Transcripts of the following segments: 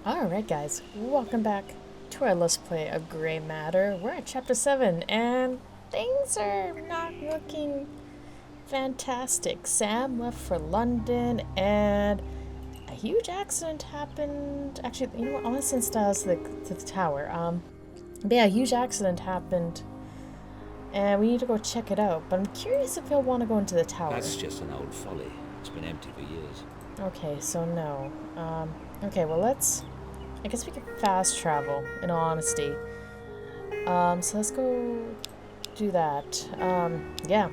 Alright guys, welcome back to our Let's Play of Grey Matter. We're at Chapter 7 and things are not looking fantastic. Sam left for London and a huge accident happened. Actually, you know what, I want to send Styles to the tower. But yeah, a huge accident happened and we need to go check it out. But I'm curious if he'll want to go into the tower. That's just an old folly. It's been empty for years. Okay, so no. Okay, well I guess we can fast travel, in all honesty. So let's go do that. Yeah.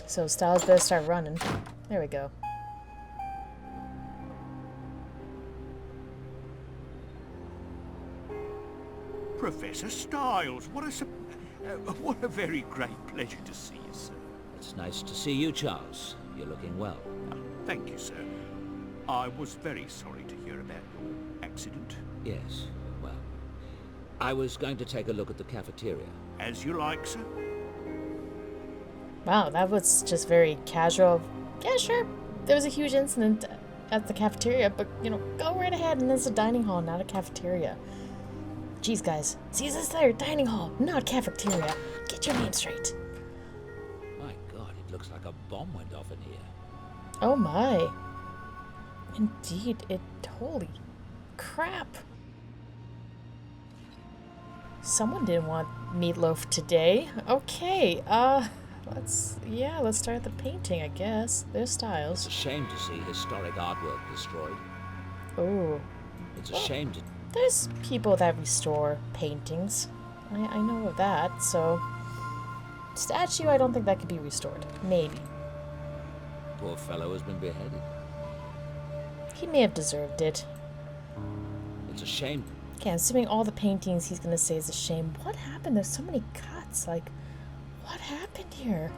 So Styles better start running. There we go. Professor Styles, what a very great pleasure to see you, sir. It's nice to see you, Charles. You're looking well. Thank you, sir. I was very sorry to hear about your accident. Yes, well, I was going to take a look at the cafeteria. As you like, sir. Wow, that was just very casual. Yeah, sure. There was a huge incident at the cafeteria, but, you know, go right ahead, and it's a dining hall, not a cafeteria. Jeez, guys. See this there? Dining hall, not cafeteria. Get your name straight. My God, it looks like a bomb went off in here. Oh my. Indeed, holy crap. Someone didn't want meatloaf today. Okay, let's start the painting, I guess. There's Styles. It's a shame to see historic artwork destroyed. Oh. It's a shame to... There's people that restore paintings. I know of that, so... Statue, I don't think that could be restored. Maybe. Poor fellow has been beheaded. He may have deserved it. It's a shame. Okay, I'm assuming all the paintings he's gonna say is a shame. What happened? There's so many cuts. Like, what happened here?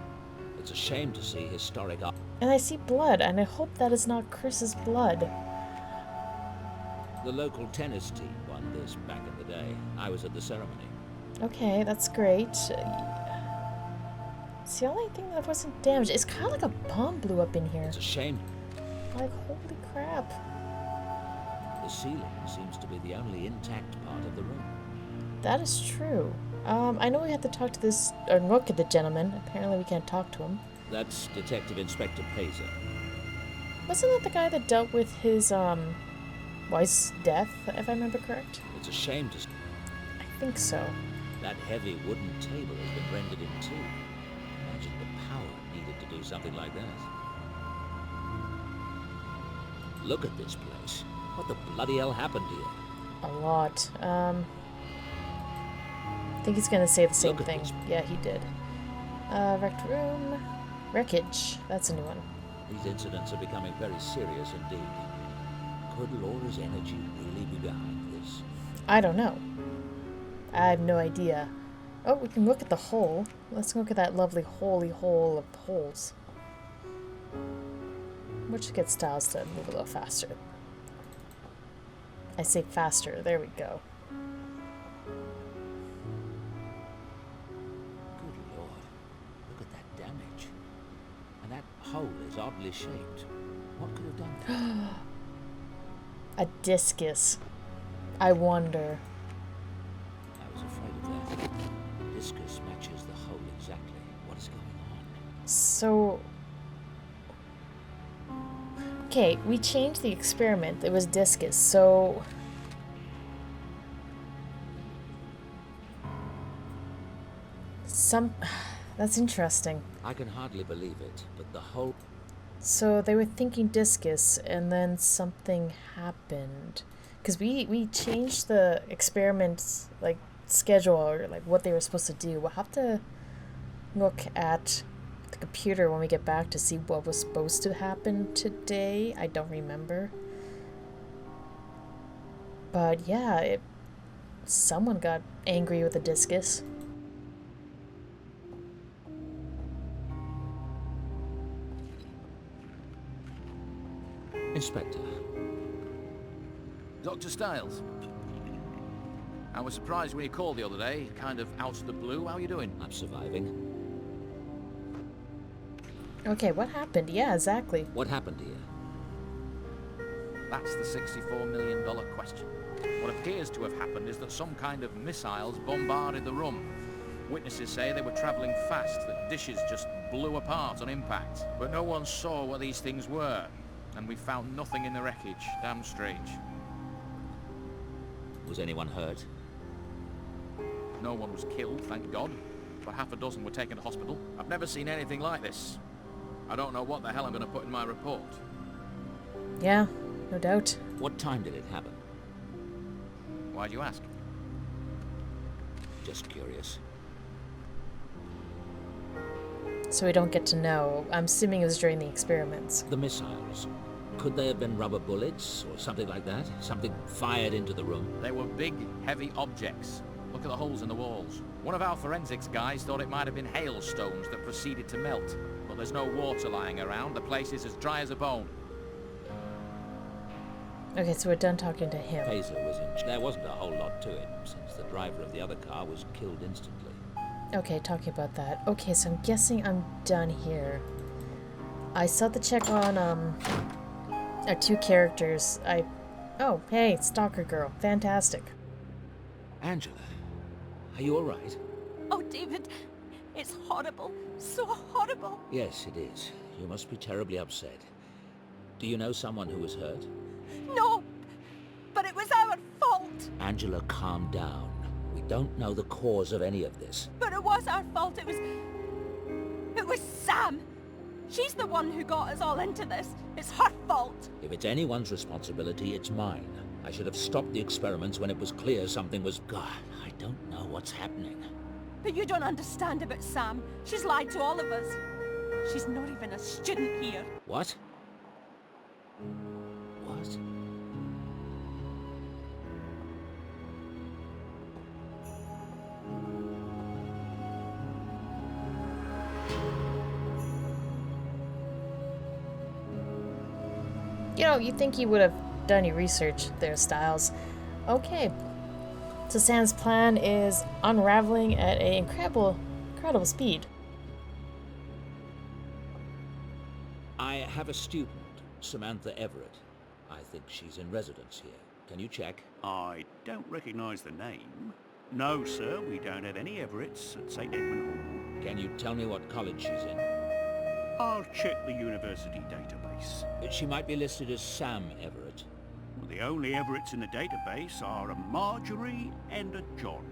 It's a shame to see historic art. And I see blood, and I hope that is not Chris's blood. The local tennis team won this back in the day. I was at the ceremony. Okay, that's great. It's the only thing that wasn't damaged. It's kind of like a bomb blew up in here. It's a shame. Like, holy crap. The ceiling seems to be the only intact part of the room. That is true. I know we have to talk to this, or look at the gentleman. Apparently we can't talk to him. That's Detective Inspector Pazer. Wasn't that the guy that dealt with his, wife's death, if I remember correct? It's a shame to... I think so. That heavy wooden table has been rendered in two. Imagine the power needed to do something like that. Look at this place. What the bloody hell happened here? A lot. I think he's gonna say the same thing. Yeah, he did. Wrecked room. Wreckage. That's a new one. These incidents are becoming very serious indeed. Could Laura's energy really be behind this? I don't know. I have no idea. Oh, we can look at the hole. Let's look at that lovely holy hole of holes. Which gets Styles to move a little faster. I say faster. There we go. Good Lord. Look at that damage. And that hole is oddly shaped. What could have done that? A discus. I wonder. I was afraid of that. The discus matches the hole exactly. What is going on? So... Okay, we changed the experiment. It was discus, so... That's interesting. I can hardly believe it, but the hole... So they were thinking discus, and then something happened. Because we changed the experiments, like, schedule, or, like, what they were supposed to do. We'll have to look at the computer when we get back to see what was supposed to happen today. I don't remember. But yeah, someone got angry with the discus. Inspector. Dr. Styles. I was surprised when you called the other day, kind of out of the blue. How are you doing? I'm surviving. Okay, what happened? Yeah, exactly. What happened here? That's the $64 million question. What appears to have happened is that some kind of missiles bombarded the room. Witnesses say they were travelling fast, that dishes just blew apart on impact. But no one saw what these things were, and we found nothing in the wreckage. Damn strange. Was anyone hurt? No one was killed, thank God, but half a dozen were taken to hospital. I've never seen anything like this. I don't know what the hell I'm going to put in my report. Yeah, no doubt. What time did it happen? Why'd you ask? Just curious. So we don't get to know. I'm assuming it was during the experiments. The missiles. Could they have been rubber bullets or something like that? Something fired into the room? They were big, heavy objects. Look at the holes in the walls. One of our forensics guys thought it might have been hailstones that proceeded to melt. But there's no water lying around. The place is as dry as a bone. Okay, so we're done talking to him. Paisley was in. There wasn't a whole lot to it, since the driver of the other car was killed instantly. Okay, talking about that. Okay, so I'm guessing I'm done here. I still have to check on, our two characters. Oh, hey, Stalker Girl. Fantastic. Angela, are you all right? Oh, David, it's horrible. So horrible. Yes, it is. You must be terribly upset. Do you know someone who was hurt? No, but it was our fault. Angela, calm down. We don't know the cause of any of this. But it was our fault. It was Sam. She's the one who got us all into this. It's her fault. If it's anyone's responsibility, it's mine. I should have stopped the experiments when it was clear something was... God, I don't know what's happening. But you don't understand about Sam. She's lied to all of us. She's not even a student here. What? What? You know, you'd think you would have done your research there, Styles. Okay. So Sam's plan is unraveling at an incredible speed. I have a student, Samantha Everett. I think she's in residence here. Can you check? I don't recognise the name. No, sir, we don't have any Everetts at St. Edmund Can you tell me what college she's in? Hall. I'll check the university database. She might be listed as Sam Everett. Well, the only Everetts in the database are a Marjorie and a John,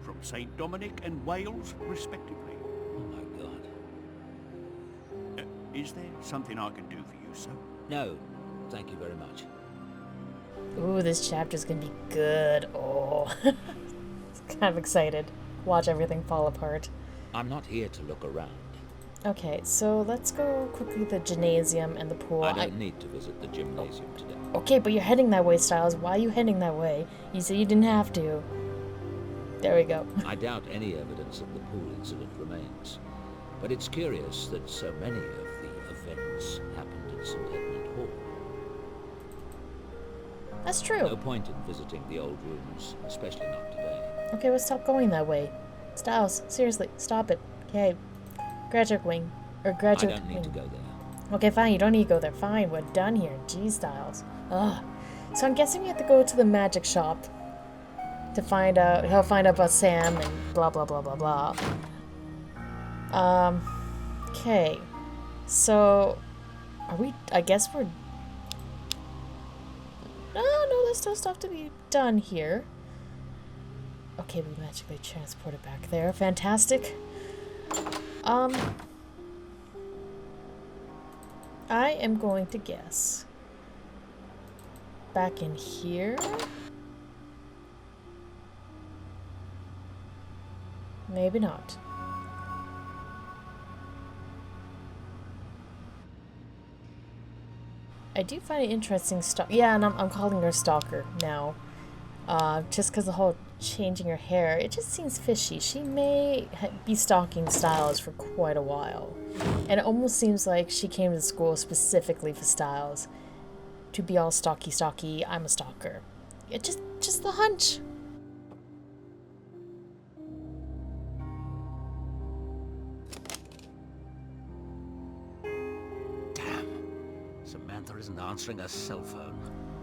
from St. Dominic and Wales, respectively. Oh my God. Is there something I can do for you, sir? No, thank you very much. Ooh, this chapter's gonna be good. Oh. Kind of excited. Watch everything fall apart. I'm not here to look around. Okay, so let's go quickly to the gymnasium and the pool. I don't need to visit the gymnasium today. Okay, but you're heading that way, Styles. Why are you heading that way? You said you didn't have to. There we go. I doubt any evidence of the pool incident remains. But it's curious that so many of the events happened at St. Edmund Hall. That's true. No point in visiting the old rooms, especially not today. Okay, let's stop going that way. Styles, seriously, stop it. Okay. Graduate wing. Or I graduate don't need wing. to go there. Okay, fine, you don't need to go there. Fine, we're done here. Geez, Styles. Ugh. So I'm guessing we have to go to the magic shop to find out, he'll find out about Sam and blah blah blah blah blah. Okay. So, are we, I guess we're, no, there's still stuff to be done here. Okay, we magically transported back there. Fantastic. I am going to guess back in here. Maybe not. I do find it interesting stuff. Yeah, and I'm calling her Stalker now. Just because the whole changing her hair, it just seems fishy. She may be stalking Styles for quite a while. And it almost seems like she came to school specifically for Styles. To be all stalky, I'm a stalker. It just the hunch. Samantha isn't answering her cell phone.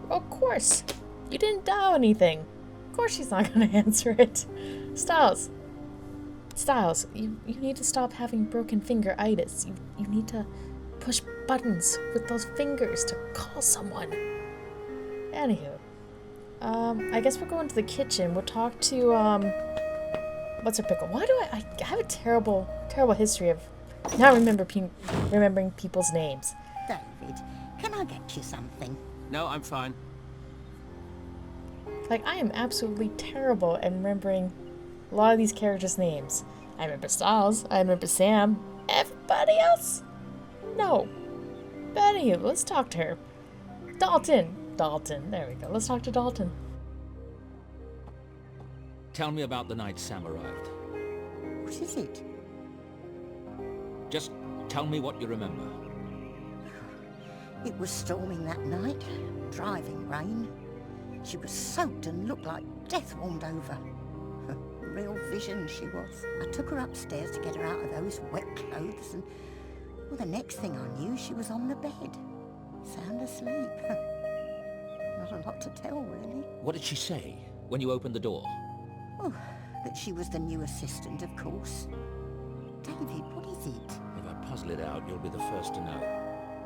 Of course. You didn't dial anything. Of course she's not gonna answer it. Styles. Styles, you need to stop having broken finger-itis. You need to push buttons with those fingers to call someone. Anywho. I guess we'll go into the kitchen. We'll talk to, what's her pickle? Why do I have a terrible history of not remembering people's names. David, can I get you something? No, I'm fine. Like, I am absolutely terrible at remembering a lot of these characters' names. I remember Styles, I remember Sam. Everybody else? No. But anywho, let's talk to her. Dalton, there we go. Let's talk to Dalton. Tell me about the night Sam arrived. What is it? Just tell me what you remember. It was storming that night. Driving rain. She was soaked and looked like death warmed over. Real vision she was. I took her upstairs to get her out of those wet clothes and... well, the next thing I knew, she was on the bed. Sound asleep. Not a lot to tell, really. What did she say when you opened the door? Oh, that she was the new assistant, of course. David, what is it? If I puzzle it out, you'll be the first to know.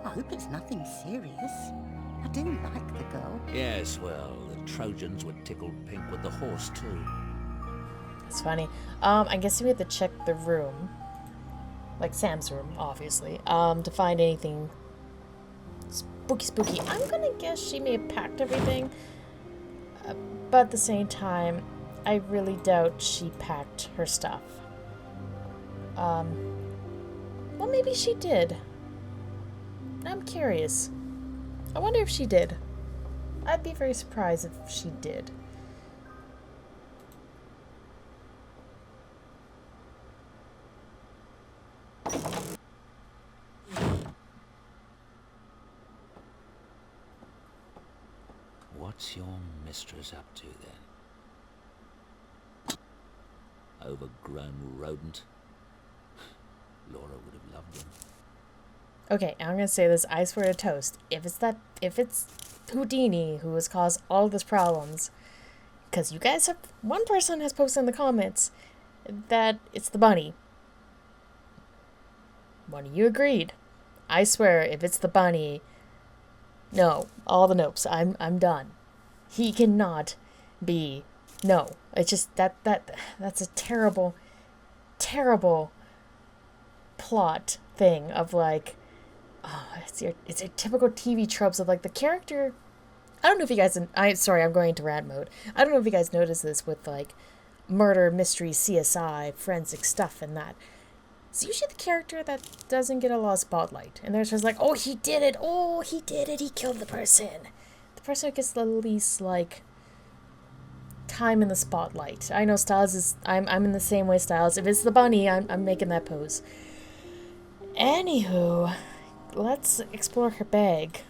I hope it's nothing serious. I do like the girl. Yes, well, the Trojans were tickled pink with the horse, too. It's funny. I guess we have to check the room. Like Sam's room, obviously. To find anything spooky. I'm gonna guess she may have packed everything. But at the same time, I really doubt she packed her stuff. Well, maybe she did. I'm curious. I wonder if she did. I'd be very surprised if she did. What's your mistress up to, then? Overgrown rodent? Laura would have loved him. Okay, I'm gonna say this, I swear to toast. If it's Houdini who has caused all of these problems, because you guys have, one person has posted in the comments that it's the bunny. One of you agreed. I swear, if it's the bunny, no, all the nopes. I'm done. He cannot be. No, it's just that's a terrible plot thing of like, oh, it's your typical TV tropes of like the character. I don't know if you guys. I'm going into rant mode. I don't know if you guys noticed this with like murder mystery CSI forensic stuff and that. It's usually the character that doesn't get a lot of spotlight, and they're just like, oh, he did it, he killed the person. The person who gets the least like time in the spotlight. I know Styles is. I'm in the same way, Styles. If it's the bunny, I'm making that pose. Anywho, let's explore her bag.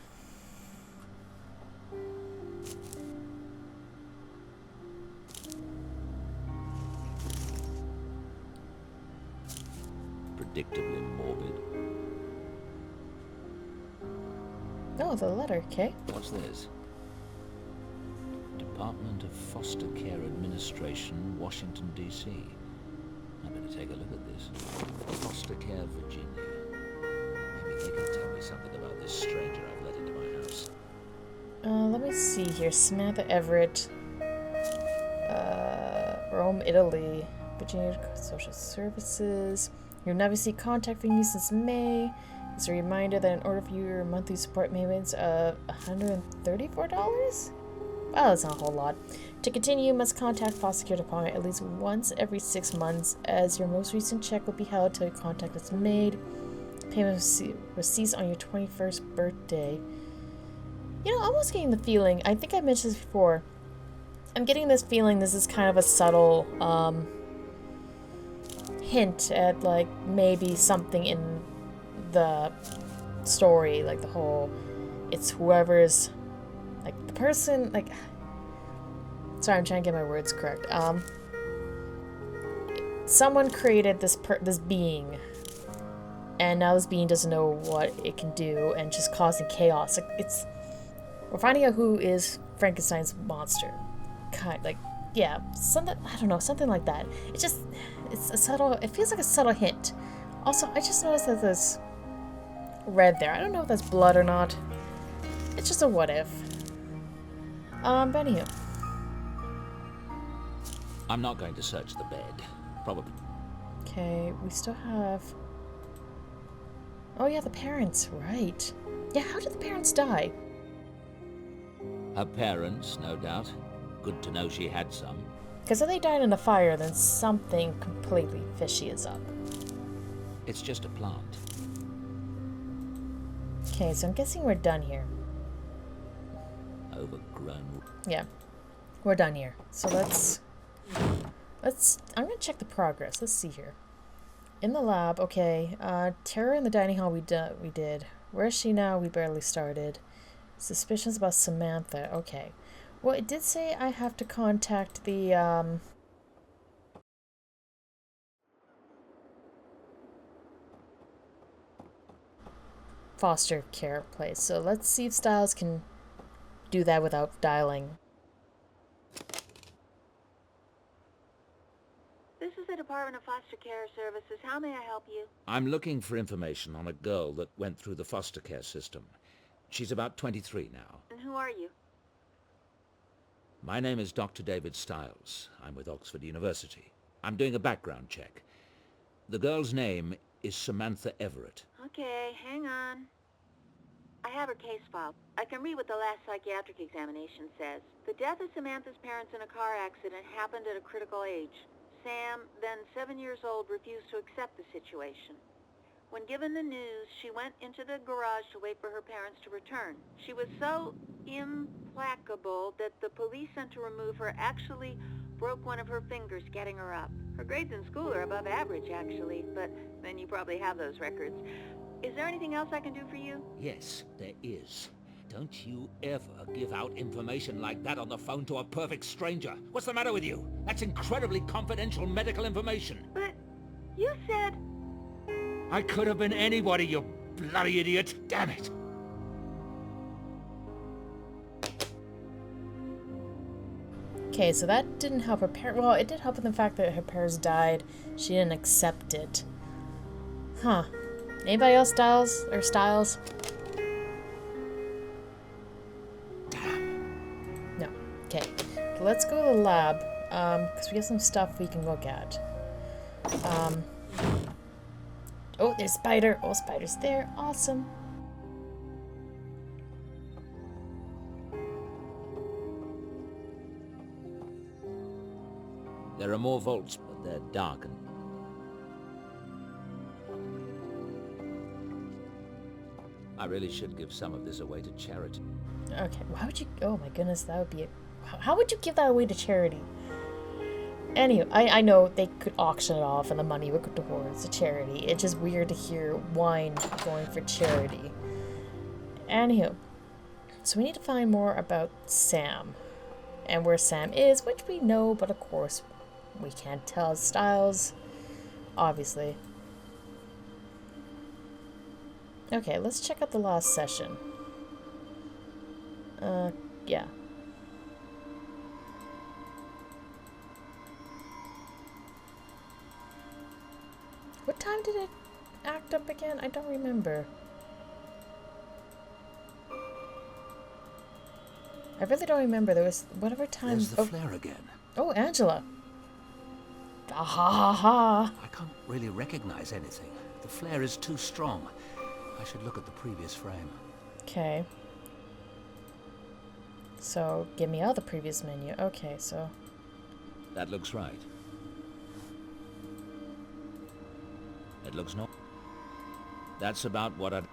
Predictably morbid. Oh, the letter, okay. What's this? Department of Foster Care Administration, Washington, D.C. I better take a look at this. Foster Care, Virginia. Maybe they can tell me something about this stranger I've let into my house. Let me see here. Samantha Everett. Rome, Italy. Virginia Social Services. You've never seen contacting me since May. It's a reminder that in order for your monthly support payments of $134? Well, that's not a whole lot. To continue, you must contact Foster Care Department at least once every 6 months, as your most recent check will be held until your contact is made. Payment will cease on your 21st birthday. You know, I'm almost getting the feeling, I think I mentioned this before, I'm getting this feeling this is kind of a subtle, hint at, like, maybe something in the story, like the whole, it's whoever's, like, the person, like, sorry, I'm trying to get my words correct, someone created this being And now this being doesn't know what it can do and just causing chaos. We're finding out who is Frankenstein's monster. Yeah, something, I don't know, something like that. It's a subtle, it feels like a subtle hint. Also, I just noticed that there's red there. I don't know if that's blood or not. It's just a what if. But anywho. I'm not going to search the bed. Probably. Okay, we still have... Oh yeah, the parents, right. Yeah, how did the parents die? Her parents, no doubt. Good to know she had some. Because if they died in a fire, then something completely fishy is up. It's just a plant. Okay, so I'm guessing we're done here. Overgrown. Yeah, we're done here. So let's... I'm gonna check the progress. Let's see here. In the lab, okay. Terror in the dining hall we did. Where is she now? We barely started. Suspicions about Samantha. Okay. Well, it did say I have to contact the, foster care place. So let's see if Styles can do that without dialing. This is the Department of Foster Care Services. How may I help you? I'm looking for information on a girl that went through the foster care system. She's about 23 now. And who are you? My name is Dr. David Styles. I'm with Oxford University. I'm doing a background check. The girl's name is Samantha Everett. Okay, hang on. I have her case file. I can read what the last psychiatric examination says. The death of Samantha's parents in a car accident happened at a critical age. Sam, then 7 years old, refused to accept the situation. When given the news, she went into the garage to wait for her parents to return. She was so implacable that the police sent to remove her actually broke one of her fingers getting her up. Her grades in school are above average, actually, but then you probably have those records. Is there anything else I can do for you? Yes, there is. Don't you ever give out information like that on the phone to a perfect stranger. What's the matter with you? That's incredibly confidential medical information. But you said... I could have been anybody, you bloody idiot. Damn it. Okay, so that didn't help her parents. Well, it did help in the fact that her parents died. She didn't accept it. Huh. Anybody else Styles? Damn. No. Okay. Let's go to the lab. Because we have some stuff we can look at. Oh, there's Spider. Oh, Spider's there. Awesome. There are more vaults, but they're dark and... I really should give some of this away to charity. Okay, why would you... Oh my goodness, that would be... How would you give that away to charity? Anyway, I know they could auction it off and the money would go towards the charity. It's just weird to hear wine going for charity. Anywho, so we need to find more about Sam. And where Sam is, which we know, but of course we can't tell Styles. Obviously. Okay, let's check out the last session. Yeah. What time did it act up again? I don't remember. I really don't remember. There was whatever time... There's the flare again. Oh, Angela. Ah ha ha ha. I can't really recognize anything. The flare is too strong. I should look at the previous frame. Okay. So, give me all the previous menu. Okay, so... That looks right. It looks no... That's about what I'd...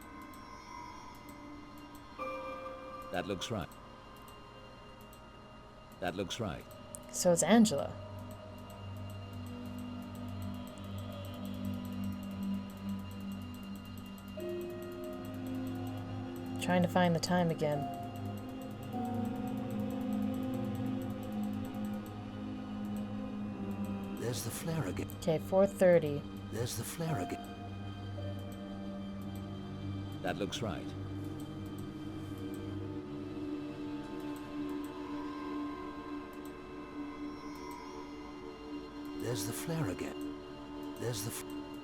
That looks right. That looks right. So it's Angela. Trying to find the time again. There's the flare again. Okay, 4:30. There's the flare again. That looks right. There's the flare again. There's the...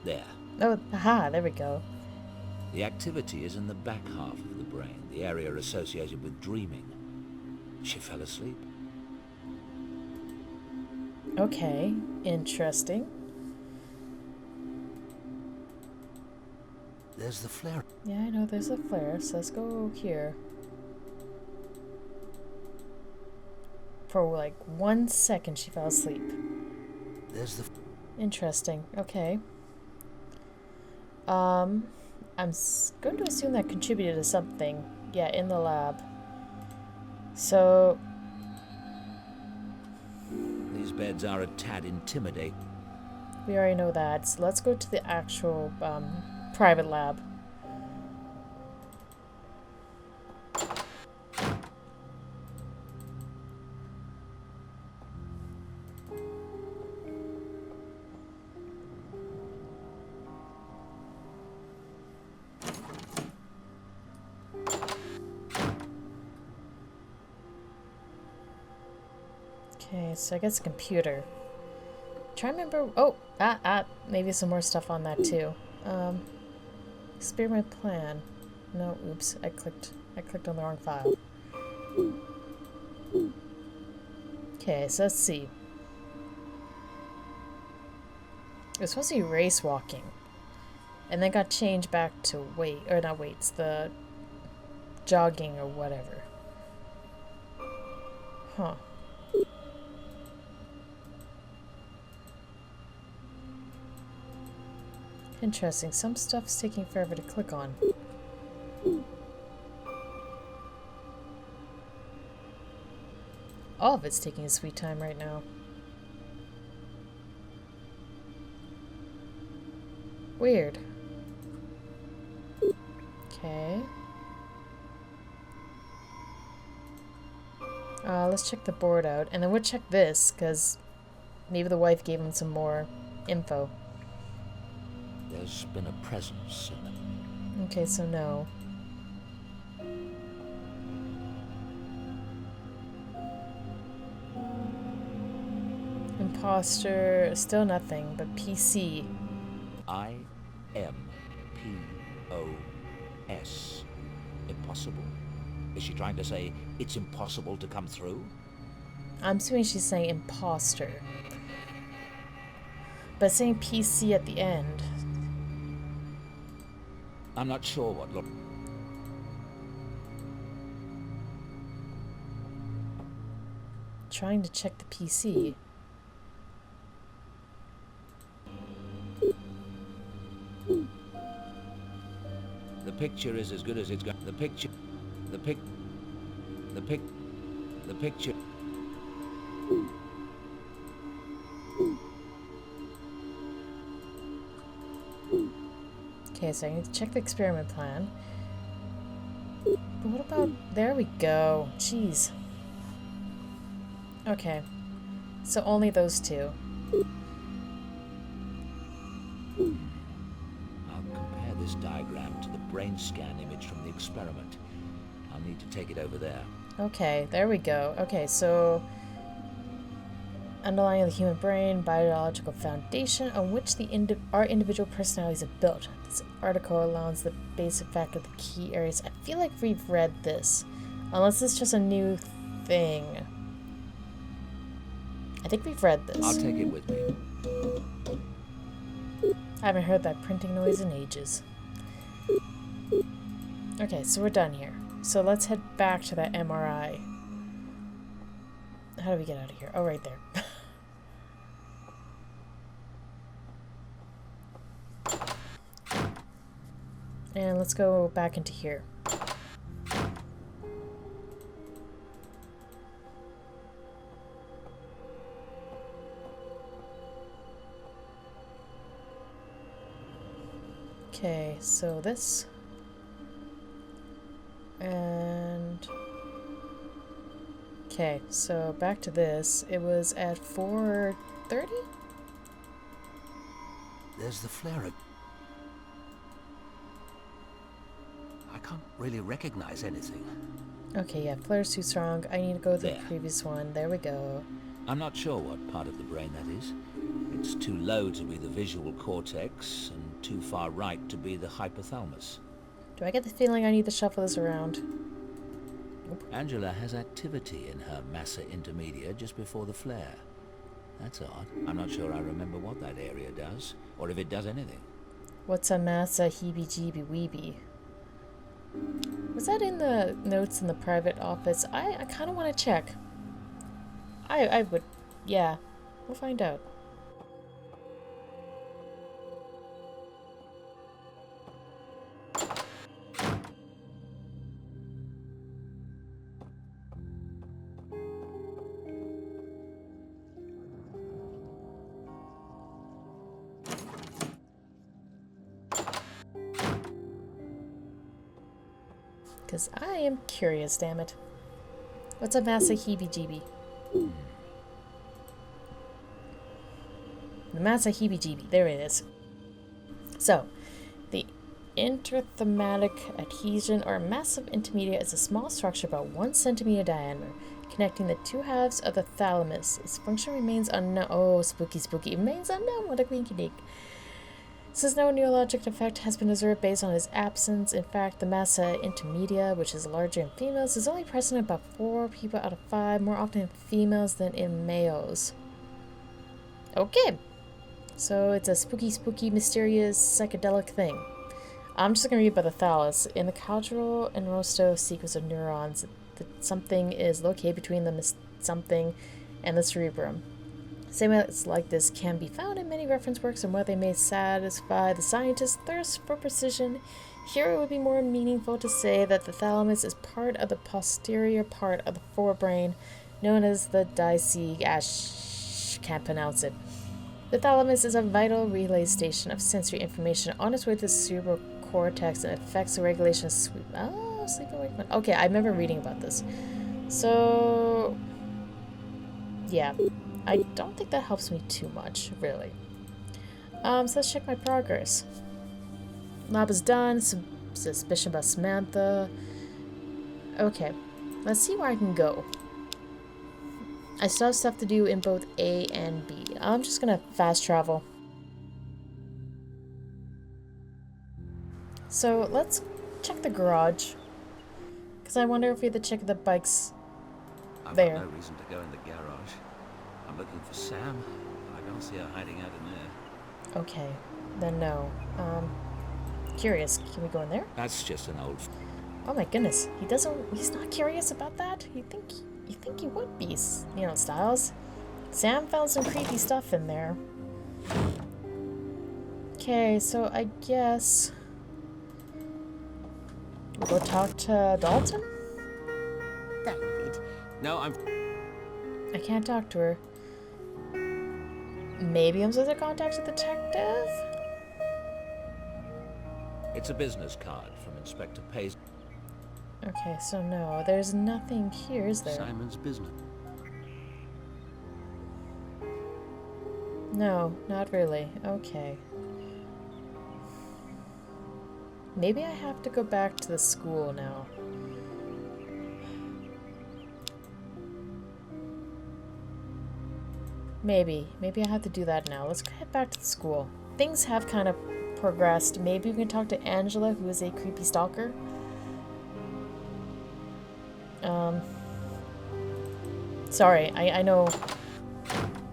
There. Oh, aha, there we go. The activity is in the back half of the brain, the area associated with dreaming. She fell asleep. Okay, interesting. There's the flare. Yeah, I know there's a flare, so let's go here. For like 1 second she fell asleep. There's the... Interesting, okay. Going to assume that contributed to something. Yeah, in the lab. So... These beds are a tad intimidating. we already know that, so let's go to the actual, private lab. Okay, so I guess computer. Try to remember. Oh, maybe some more stuff on that too. Experiment plan. No, oops, I clicked on the wrong file. Okay, so let's see. It was supposed to be race walking, and then got changed back to not weights, the jogging or whatever. Huh. Interesting. Some stuff's taking forever to click on. All of it's taking a sweet time right now. Weird. Okay. Let's check the board out. And then we'll check this, because maybe the wife gave him some more info. There's been a presence in them. Okay, so no. Imposter, still nothing, but PC. I-M-P-O-S. Impossible. Is she trying to say it's impossible to come through? I'm assuming she's saying imposter. But saying PC at the end. I'm not sure what look. Trying to check the PC. The picture is as good as it's got. The picture. Okay, so I need to check the experiment plan. But what about... there we go. Jeez. Okay. So only those two. I'll compare this diagram to the brain scan image from the experiment. I'll need to take it over there. Okay, there we go. Okay, so... underlying the human brain, biological foundation on which our individual personalities are built. This article outlines the basic fact of the key areas. I feel like we've read this. Unless it's just a new thing. I think we've read this. I'll take it with me. I haven't heard that printing noise in ages. Okay, so we're done here. So let's head back to that MRI. How do we get out of here? Oh, right there. And let's go back into here. Okay, so this. And... okay, so back to this. It was at 4:30? There's the flare. can't really recognize anything. Okay, yeah, flare's too strong. I need to go to the There. previous one. There we go. I'm not sure what part of the brain that is. It's too low to be the visual cortex and too far right to be the hypothalamus. Do I get the feeling I need to shuffle this around? Angela has activity in her massa intermedia just before the flare. That's odd. I'm not sure I remember what that area does, or if it does anything. What's a massa heebie-jeebie-weebie? Was that in the notes in the private office? I kind of want to check. I would... Yeah. We'll find out. Because I am curious, damn it. What's a massa heebie-jeebie? The massa heebie-jeebie. There it is. So, the interthematic adhesion or massive intermedia is a small structure about 1 centimeter diameter, connecting the two halves of the thalamus. Its function remains unknown. Oh, spooky, spooky. It remains unknown. What a winky dink. Since no neurologic effect has been observed based on its absence, in fact, the massa intermedia, which is larger in females, is only present in about 4 people out of 5, more often in females than in males. Okay. So it's a spooky, spooky, mysterious, psychedelic thing. I'm just going to read about the thallus. In the caudal and rostral sequence of neurons, something is located between the something and the cerebrum. Statements like this can be found in many reference works, and while they may satisfy the scientist's thirst for precision, here it would be more meaningful to say that the thalamus is part of the posterior part of the forebrain, known as the can't pronounce it. The thalamus is a vital relay station of sensory information on its way to the cerebral cortex and affects the regulation of sleep and wakefulness. Okay, I remember reading about this. So, yeah. I don't think that helps me too much, really. So let's check my progress. Lab is done. Suspicion about Samantha. Okay. Let's see where I can go. I still have stuff to do in both A and B. I'm just gonna fast travel. So let's check the garage. Because I wonder if we have to check the bikes there. I've got no reason to go in the garage. I'm looking for Sam. I can't see her hiding out in there. Okay, then no. Curious. Can we go in there? That's just an old... Oh my goodness. He's not curious about that? You think he would be, you know, Styles. Sam found some creepy stuff in there. Okay, so I guess we'll go talk to Dalton? David. No, I can't talk to her. Maybe I'm supposed to contact a detective? It's a business card from Inspector Pay's... Okay, so no, there's nothing here, is there? Simon's business. No, not really. Okay. Maybe I have to go back to the school now. Maybe I have to do that now. Let's head back to the school. Things have kind of progressed. Maybe we can talk to Angela, who is a creepy stalker. Sorry, I know.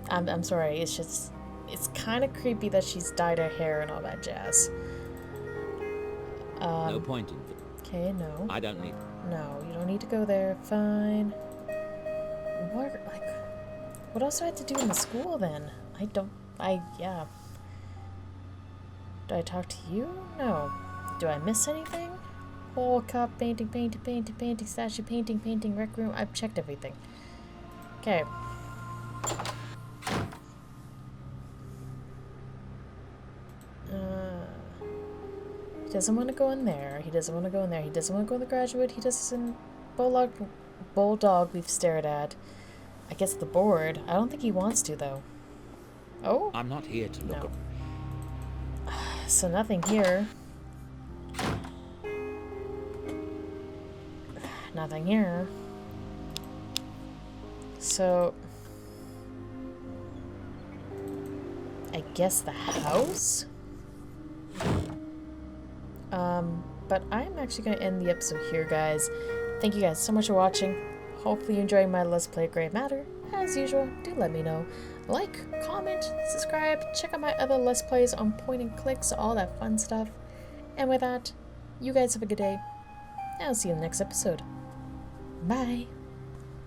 I'm sorry. It's just, it's kind of creepy that she's dyed her hair and all that jazz. No point in... Okay, no. I don't need... No, you don't need to go there. Fine. What else do I have to do in the school then? Yeah. Do I talk to you? No. Do I miss anything? Whole cup, painting, statue, painting, rec room. I've checked everything. Okay. He doesn't want to go in there. He doesn't want to go in there. He doesn't want to go in the graduate. He doesn't... Bulldog we've stared at. I guess the board. I don't think he wants to, though. Oh? I'm not here to look... No. So nothing here. Nothing here. So... I guess the house? But I'm actually going to end the episode here, guys. Thank you guys so much for watching. Hopefully you're enjoying my Let's Play Grey Matter. As usual, do let me know. Like, comment, subscribe, check out my other Let's Plays on point and clicks, all that fun stuff. And with that, you guys have a good day, and I'll see you in the next episode. Bye!